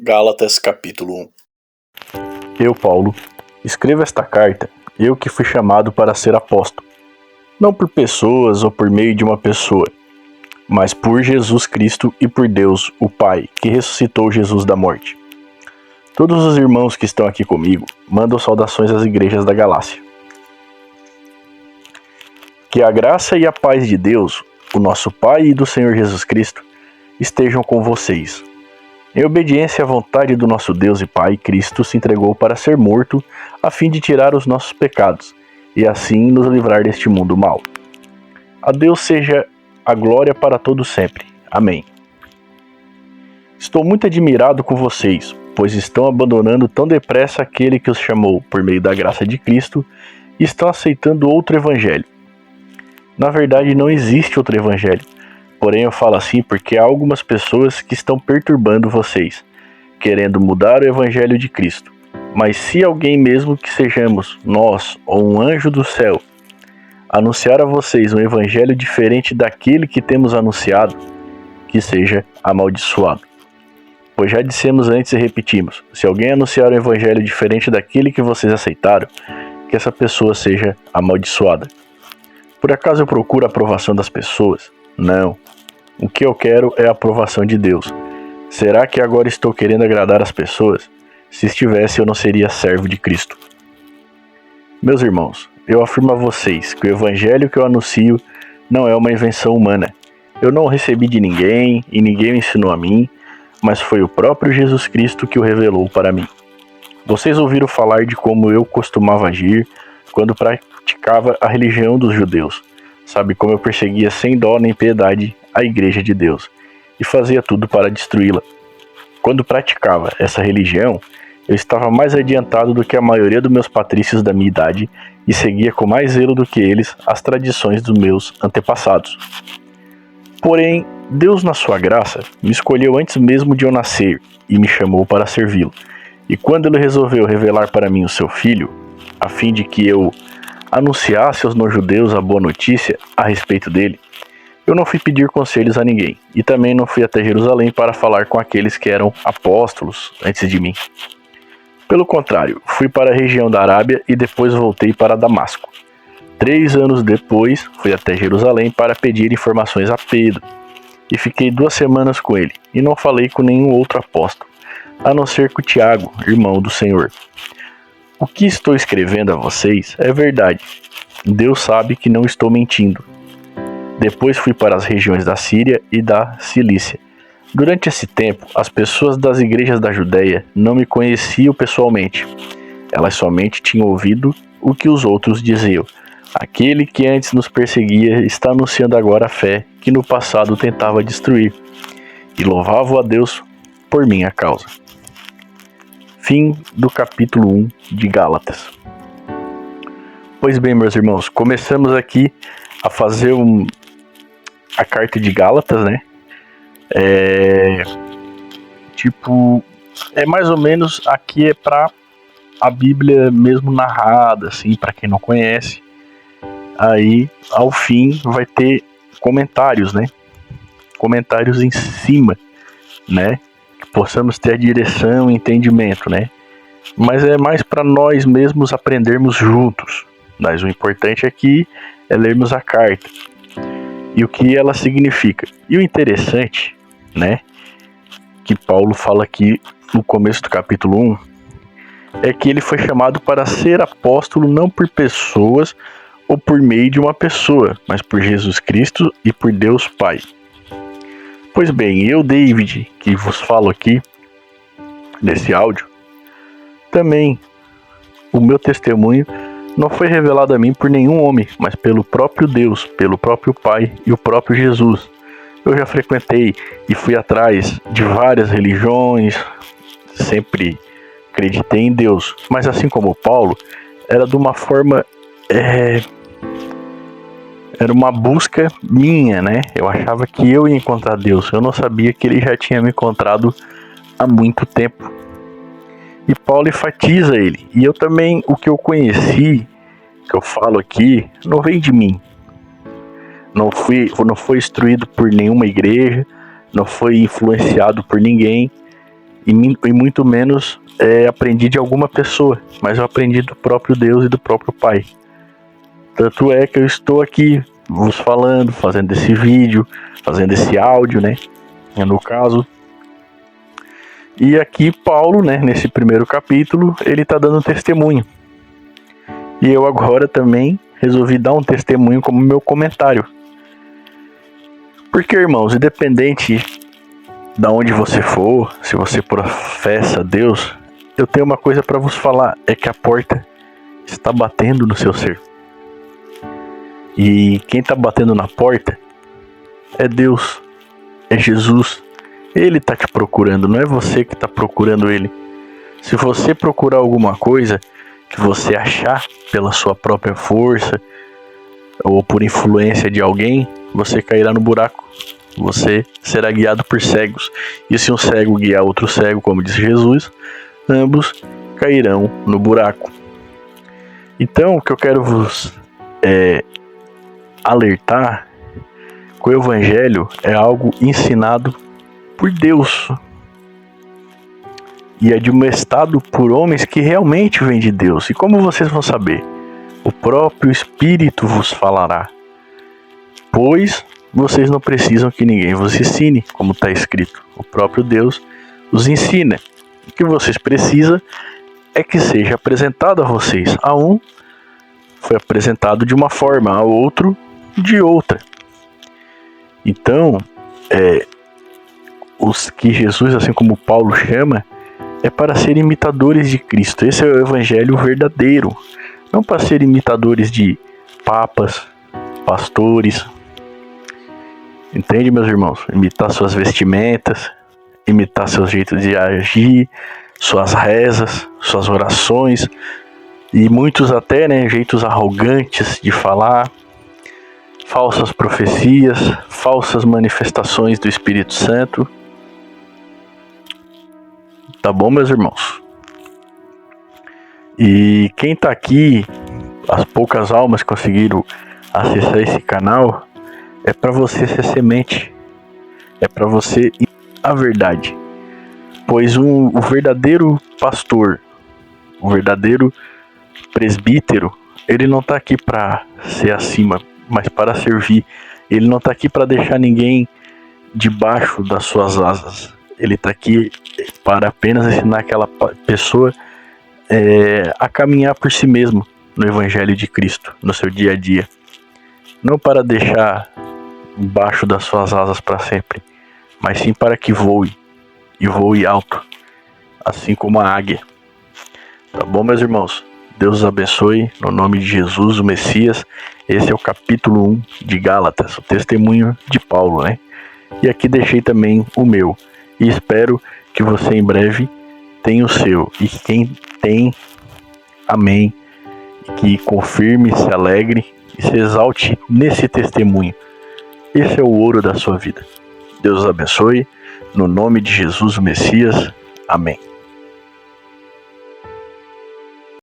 Gálatas capítulo 1. Eu, Paulo, escrevo esta carta, eu que fui chamado para ser apóstolo, não por pessoas ou por meio de uma pessoa, mas por Jesus Cristo e por Deus, o Pai, que ressuscitou Jesus da morte. Todos os irmãos que estão aqui comigo mandam saudações às igrejas da Galácia. Que a graça e a paz de Deus, o nosso Pai e do Senhor Jesus Cristo, estejam com vocês. Em obediência à vontade do nosso Deus e Pai, Cristo se entregou para ser morto, a fim de tirar os nossos pecados, e assim nos livrar deste mundo mau. A Deus seja a glória para todo sempre. Amém. Estou muito admirado com vocês, pois estão abandonando tão depressa aquele que os chamou por meio da graça de Cristo e estão aceitando outro evangelho. Na verdade, não existe outro evangelho. Porém, eu falo assim porque há algumas pessoas que estão perturbando vocês, querendo mudar o evangelho de Cristo. Mas se alguém, mesmo que sejamos nós ou um anjo do céu, anunciar a vocês um evangelho diferente daquele que temos anunciado, que seja amaldiçoado. Pois já dissemos antes e repetimos, se alguém anunciar um evangelho diferente daquele que vocês aceitaram, que essa pessoa seja amaldiçoada. Por acaso eu procuro a aprovação das pessoas? Não. O que eu quero é a aprovação de Deus. Será que agora estou querendo agradar as pessoas? Se estivesse, eu não seria servo de Cristo. Meus irmãos, eu afirmo a vocês que o evangelho que eu anuncio não é uma invenção humana. Eu não o recebi de ninguém e ninguém me ensinou a mim, mas foi o próprio Jesus Cristo que o revelou para mim. Vocês ouviram falar de como eu costumava agir quando praticava a religião dos judeus. Sabe como eu perseguia sem dó nem piedade a igreja de Deus e fazia tudo para destruí-la. Quando praticava essa religião, eu estava mais adiantado do que a maioria dos meus patrícios da minha idade e seguia com mais zelo do que eles as tradições dos meus antepassados. Porém, Deus, na sua graça, me escolheu antes mesmo de eu nascer e me chamou para servi-lo. E quando ele resolveu revelar para mim o seu filho, a fim de que eu anunciasse aos não-judeus a boa notícia a respeito dele, eu não fui pedir conselhos a ninguém, e também não fui até Jerusalém para falar com aqueles que eram apóstolos antes de mim. Pelo contrário, fui para a região da Arábia e depois voltei para Damasco. 3 anos depois, fui até Jerusalém para pedir informações a Pedro, e fiquei 2 semanas com ele, e não falei com nenhum outro apóstolo, a não ser com Tiago, irmão do Senhor. O que estou escrevendo a vocês é verdade. Deus sabe que não estou mentindo. Depois fui para as regiões da Síria e da Cilícia. Durante esse tempo, as pessoas das igrejas da Judéia não me conheciam pessoalmente. Elas somente tinham ouvido o que os outros diziam. Aquele que antes nos perseguia está anunciando agora a fé que no passado tentava destruir. E louvavam a Deus por minha causa. Fim do capítulo 1 de Gálatas. Pois bem, meus irmãos, começamos aqui a fazer a carta de Gálatas, né? É mais ou menos aqui é para a Bíblia mesmo narrada, assim, para quem não conhece. Aí, ao fim, vai ter comentários, né? Comentários em cima, né? Que possamos ter a direção e entendimento, né? Mas é mais para nós mesmos aprendermos juntos. Mas o importante aqui é lermos a carta e o que ela significa. E o interessante, né, que Paulo fala aqui no começo do capítulo 1, é que ele foi chamado para ser apóstolo não por pessoas ou por meio de uma pessoa, mas por Jesus Cristo e por Deus Pai. Pois bem, eu, David, que vos falo aqui nesse áudio, também o meu testemunho não foi revelado a mim por nenhum homem, mas pelo próprio Deus, pelo próprio Pai e o próprio Jesus. Eu já frequentei e fui atrás de várias religiões, sempre acreditei em Deus, mas assim como Paulo, era de uma forma, era uma busca minha, né? Eu achava que eu ia encontrar Deus, eu não sabia que ele já tinha me encontrado há muito tempo. E Paulo enfatiza ele. E eu também, o que eu conheci, que eu falo aqui, não vem de mim. Não foi instruído por nenhuma igreja, não foi influenciado por ninguém. e muito menos aprendi de alguma pessoa, mas eu aprendi do próprio Deus e do próprio Pai. Tanto é que eu estou aqui vos falando, fazendo esse vídeo, fazendo esse áudio, né? No caso. E aqui Paulo, né, nesse primeiro capítulo, ele está dando testemunho. E eu agora também resolvi dar um testemunho como meu comentário. Porque, irmãos, independente de onde você for, se você professa Deus, eu tenho uma coisa para vos falar, é que a porta está batendo no seu ser. E quem está batendo na porta é Deus, é Jesus. Ele está te procurando, não é você que está procurando ele. Se você procurar alguma coisa que você achar pela sua própria força ou por influência de alguém, você cairá no buraco. Você será guiado por cegos. E se um cego guiar outro cego, como disse Jesus, ambos cairão no buraco. Então, o que eu quero vos alertar, que o Evangelho é algo ensinado por Deus. E é admoestado por homens que realmente vêm de Deus. E como vocês vão saber? O próprio Espírito vos falará. Pois vocês não precisam que ninguém vos ensine, como está escrito. O próprio Deus os ensina. O que vocês precisam é que seja apresentado a vocês. A um foi apresentado de uma forma, a outro de outra. Então, os que Jesus, assim como Paulo chama, é para ser imitadores de Cristo. Esse é o Evangelho verdadeiro. Não para ser imitadores de papas, pastores. Entende, meus irmãos? Imitar suas vestimentas, imitar seus jeitos de agir, suas rezas, suas orações. E muitos até, jeitos arrogantes de falar. Falsas profecias, falsas manifestações do Espírito Santo. Tá bom, meus irmãos? E quem tá aqui, as poucas almas que conseguiram acessar esse canal, é para você ser semente. É para você ir à verdade. Pois o verdadeiro pastor, o verdadeiro presbítero, ele não tá aqui para ser acima, mas para servir. Ele não está aqui para deixar ninguém debaixo das suas asas. Ele está aqui para apenas ensinar aquela pessoa a caminhar por si mesmo no Evangelho de Cristo, no seu dia a dia. Não para deixar debaixo das suas asas para sempre, mas sim para que voe, e voe alto, assim como a águia. Tá bom, meus irmãos? Deus os abençoe, no nome de Jesus, o Messias. Esse é o capítulo 1 de Gálatas, o testemunho de Paulo, E aqui deixei também o meu. E espero que você em breve tenha o seu. E que quem tem, amém. Que confirme, se alegre e se exalte nesse testemunho. Esse é o ouro da sua vida. Deus os abençoe, no nome de Jesus, o Messias. Amém.